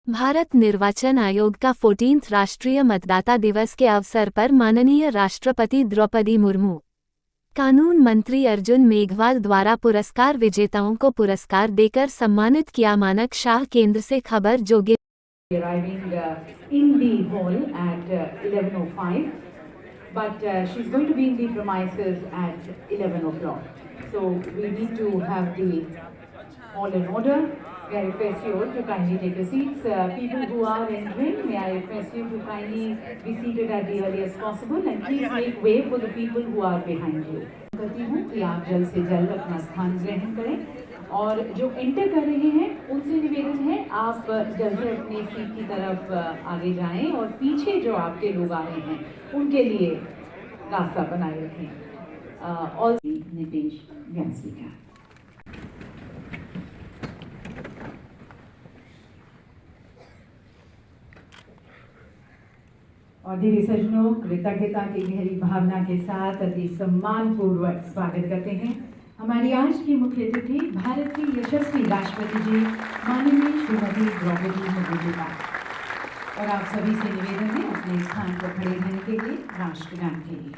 भारत निर्वाचन आयोग का 14th राष्ट्रीय मतदाता दिवस के अवसर पर माननीय राष्ट्रपति द्रौपदी मुर्मू, कानून मंत्री अर्जुन मेघवाल द्वारा पुरस्कार विजेताओं को पुरस्कार देकर सम्मानित किया। मानक शाह, केंद्र से खबर। जोगे arriving in the hall at 11:05, but she's going to be in the premises at 11 o'clock. So we need to have the hall in order. May I request you all to kindly take your seats. People who are entering, may I request you to kindly be seated at the earliest possible and please make way for the people who are behind you. करती हूँ कि आप जल्द से जल्द अपना स्थान ग्रहण करें और जो एंटर कर रहे हैं उनसे निवेदन है आप जल्द से अपनी सीट की तरफ आगे जाएं और पीछे जो आपके लोग आ रहे हैं उनके लिए रास्ता बनाए रखें। और नितेश व्यासपीठ और धीरे सज्जनों, कृतज्ञता की गहरी भावना के साथ अति सम्मानपूर्वक स्वागत करते हैं हमारी आज की मुख्य अतिथि भारत की यशस्वी राष्ट्रपति जी माननीय श्रीमती द्रौपदी मुर्मू जी का। और आप सभी से निवेदन है अपने स्थान पर खड़े रहने के लिए राष्ट्रगान के लिए।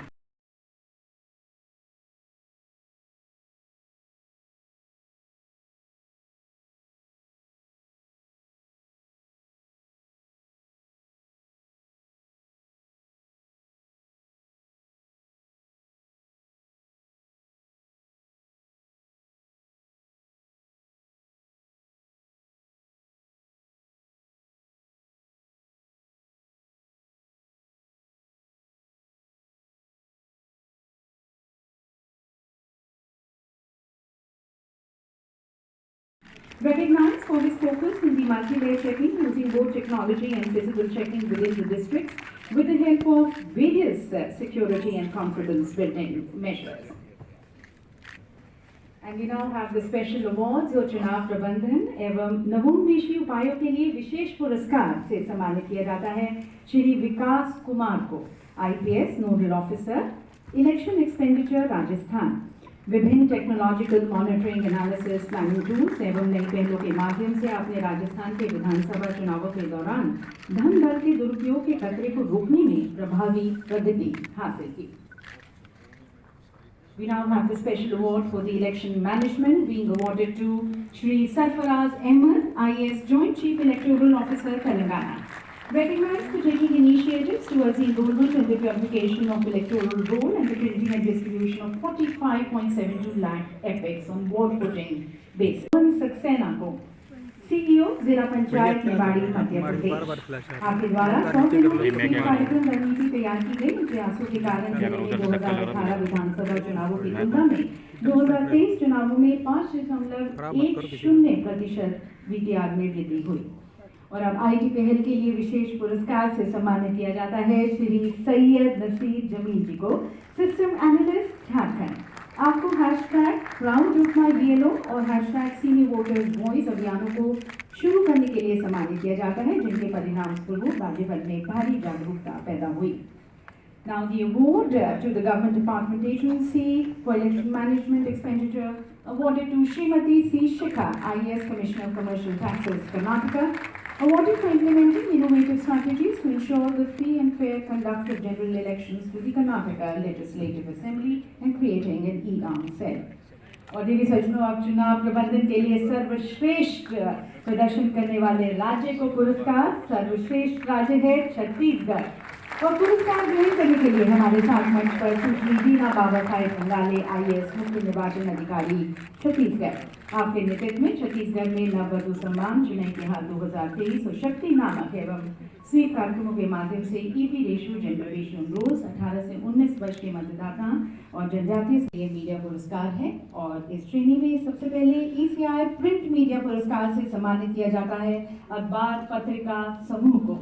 Recognized for his focus in the multi-layer checking using both technology and physical checking within the districts with the help of various security and confidence building measures. And we now have the special awards जो चुनाव प्रबंधन एवं नवोन्मेषी उपायों के लिए विशेष पुरस्कार से सम्मानित किया जाता है श्री विकास कुमार को, IPS nodal officer, election expenditure Rajasthan, विभिन्न technological monitoring analysis planning tools एवं नई पहलों के माध्यम से आपने राजस्थान के विधानसभा चुनावों के दौरान धन बल के दुरुपयोग के खतरे को रोकने में प्रभावी प्रगति हासिल की। We now have the special award for the election management being awarded to Shri Sarfaraz Ahmed, IAS Joint Chief Electoral Officer, Telangana. Recognized for taking initiatives towards the enrollment and the purification of electoral roll and the printing and distribution of 45.72 lakh epics on wall footing basis. Saxena को CEO जिला पंचायत निवाड़ी मध्य प्रदेश आपके द्वारा 100 कार्यक्रम रणनीति तैयार की गई। प्रयासों के कारण जिले में 2018 विधानसभा चुनावों की तुलना में 2023 चुनावों में 5.10% VTR में वृद्धि हुई। और अब IT पहल के लिए विशेष पुरस्कार से सम्मानित किया जाता है श्री सैयद नसीर जमील जी को, सिस्टम एनालिस्ट झारखंड। आपको #ProudOfMyBLO और #Senior Voters Voice अभियानों को शुरू करने के लिए सम्मानित किया जाता है, जिनके परिणाम स्वरूप राज्य भर में भारी जागरूकता पैदा हुई। Now the award to the Government Department Agency for Election Management Expenditure awarded to Srimati C. Shikha, IAS Commissioner of Commercial Taxes, Karnataka, awarded for implementing innovative strategies to ensure the free and fair conduct of general elections to the Karnataka Legislative Assembly and creating an e-arm cell. और देवी सज्जनों, अब चुनाव प्रबंधन के लिए सर्वश्रेष्ठ प्रदर्शन करने वाले राज्य को पुरस्कार सर्वश्रेष्ठ राज्य है छत्तीसगढ़। और पुरस्कार ग्रहण करने के लिए हमारे साथ मंच पर सुश्री दीना बाबा साहेब बंगाले, IAS मुख्य निर्वाचन अधिकारी छत्तीसगढ़। आपके नेतृत्व में छत्तीसगढ़ में नववधु सम्मान, चुनाव तिहार 2023 और शक्ति नामक एवं स्वीप कार्यक्रमों के माध्यम से EP रेशियो, जेंडर रेशियो रोज 18 से 19 वर्ष के मतदाता और जनजातीय से मीडिया पुरस्कार है। और इस श्रेणी में सबसे पहले ECI प्रिंट मीडिया पुरस्कार से सम्मानित किया जाता है अखबार पत्रिका समूह को।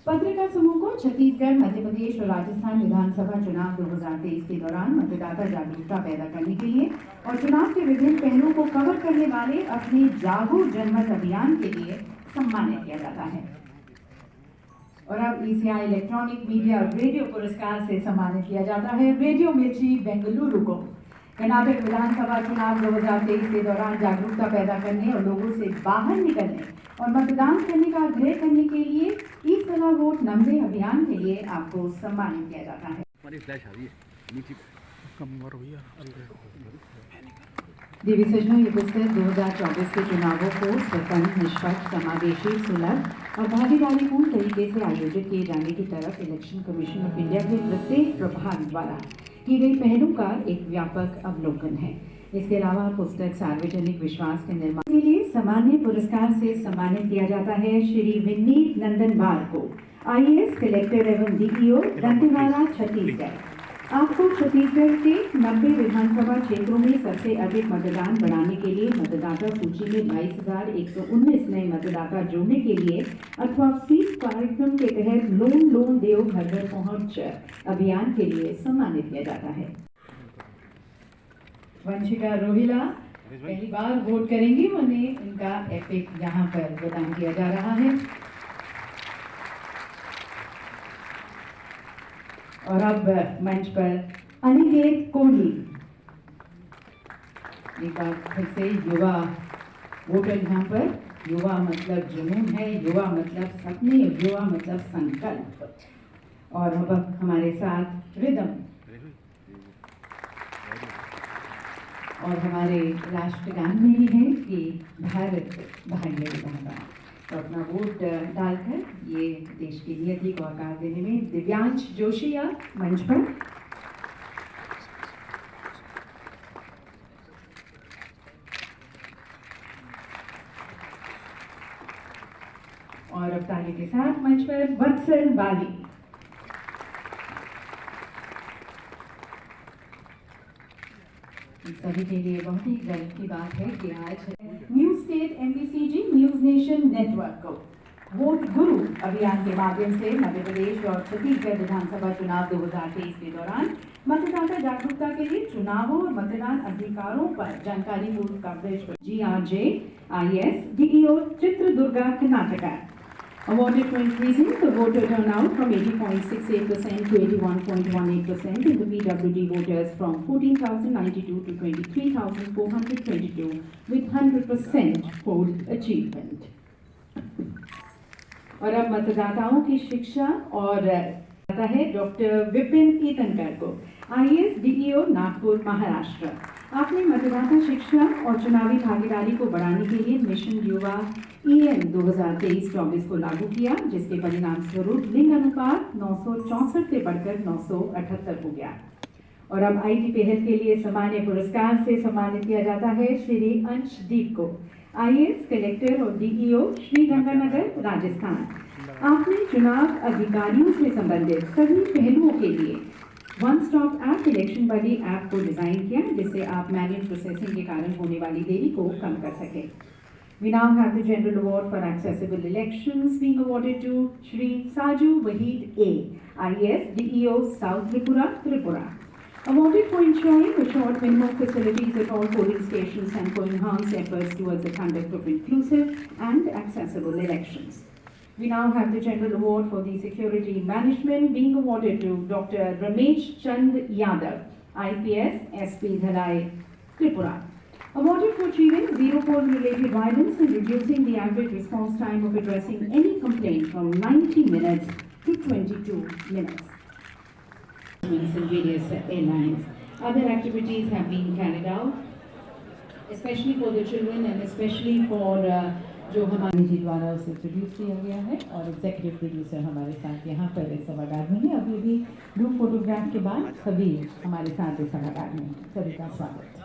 पत्रिका समूह को छत्तीसगढ़, मध्य प्रदेश और राजस्थान विधानसभा चुनाव 2023 के दौरान मतदाता जागरूकता पैदा करने के लिए और चुनाव के विभिन्न पहलुओं को कवर करने वाले अपने जागो जनमत अभियान के लिए सम्मानित किया जाता है। और अब ECI इलेक्ट्रॉनिक मीडिया और रेडियो पुरस्कार से सम्मानित किया जाता है रेडियो मिर्ची बेंगलुरु को। कर्नाटक विधानसभा चुनाव 2023 के दौरान जागरूकता पैदा करने और लोगों से बाहर निकलने और मतदान करने का आग्रह करने के लिए इस तरह वोट नमदे अभियान के लिए आपको सम्मानित किया जाता है। देवी सजनों, ये पुस्तक 2024 के चुनावों को स्वतंत्र, निष्पक्ष, समावेशी, सुलभ और भागीदारीपूर्ण तरीके से आयोजित किए जाने की तरफ इलेक्शन कमीशन ऑफ इंडिया के प्रत्येक प्रभाग द्वारा की गई पहलों का एक व्यापक अवलोकन है। इसके अलावा पुस्तक सार्वजनिक विश्वास के निर्माण के लिए सामान्य पुरस्कार से सम्मानित किया जाता है श्री विनीत नंदन बार को, IAS कलेक्टर एवं DEO दंतेवाड़ा, छत्तीसगढ़। आपको छत्तीसगढ़ के 90 विधानसभा क्षेत्रों में सबसे अधिक मतदान बढ़ाने के लिए मतदाता सूची में 22,119 नए मतदाता जोड़ने के लिए अथवा स्वीप कार्यक्रम के तहत लोन देव घर घर पहुंच अभियान के लिए सम्मानित किया जाता है। वंशिका रोहिला पहली बार वोट करेंगी, उन्हें इनका एपिक यहाँ पर प्रदान किया जा रहा है। और अब मंच पर अनिकेत कोहली, एक बार फिर से युवा वोटर यहाँ पर। युवा मतलब जुनून है, युवा मतलब सपने, युवा मतलब संकल्प। और अब हमारे साथ रिदम और हमारे राष्ट्रगान में भी है कि भारत भाग्य विधाता। तो अपना वोट डालकर ये देश की नियति को आकार देने में दिव्यांश जोशी मंच पर। और अब ताली के साथ मंच पर वत्सल बाली। सभी के लिए बहुत ही गर्व की बात है कि आज news state MBCG news nation network को वोट गुरु अभियान के माध्यम से मध्य प्रदेश और छत्तीसगढ़ विधानसभा चुनाव 2023 के दौरान मतदाता जागरूकता के लिए चुनावों और मतदान अधिकारों पर जानकारी पूर्व coverage GRJ IS DEO Chitradurga Karnataka awarded for increasing the voter turnout from 80.68% to 81.18% in the PWD voters from 14,092 to 23,422 with 100% poll achievement. और अब मतदाताओं की शिक्षा और आता है डॉक्टर विपिन ईतनकर को, IAS DEO नागपुर, महाराष्ट्र। आपने मतदाता शिक्षा और चुनावी भागीदारी को बढ़ाने के लिए मिशन युवा EN 2023-24 को लागू किया, जिसके परिणाम स्वरूप लिंग अनुपात 964 से बढ़कर 978 हो गया। और अब IT पहल के लिए सामान्य पुरस्कार से सम्मानित किया जाता है श्री अंशदीप को, IAS कलेक्टर और DEO श्रीगंगानगर, राजस्थान। आपने चुनाव अधिकारियों से संबंधित सभी पहलुओं के लिए वन स्टॉप ऐप इलेक्शन बडी ऐप को डिजाइन किया, जिससे आप मैनुअल प्रोसेसिंग के कारण होने वाली देरी को कम कर सकें। We now have the General Award for Accessible Elections being awarded to Shri Saju Wahid A, IAS DEO South Tripura, Tripura. Awarded for ensuring assured minimum facilities at all polling stations and for enhanced efforts towards the conduct of inclusive and accessible elections. We now have the General Award for the Security Management being awarded to Dr. Ramesh Chand Yadav, IPS SP Dhalai, Tripura. Awarded for achieving zero poll-related violence and reducing the average response time of addressing any complaint from 90 minutes to 22 minutes. In various airlines. Other activities have been carried out, especially for the children and especially for जो हमारे जी द्वारा उसे produce किया गया है। और executive producer हमारे साथ यहाँ पर इस सभागार में है। अभी भी ग्रुप फोटोग्राफ के बाद सभी हमारे साथ इस सभागार में। सभी का स्वागत।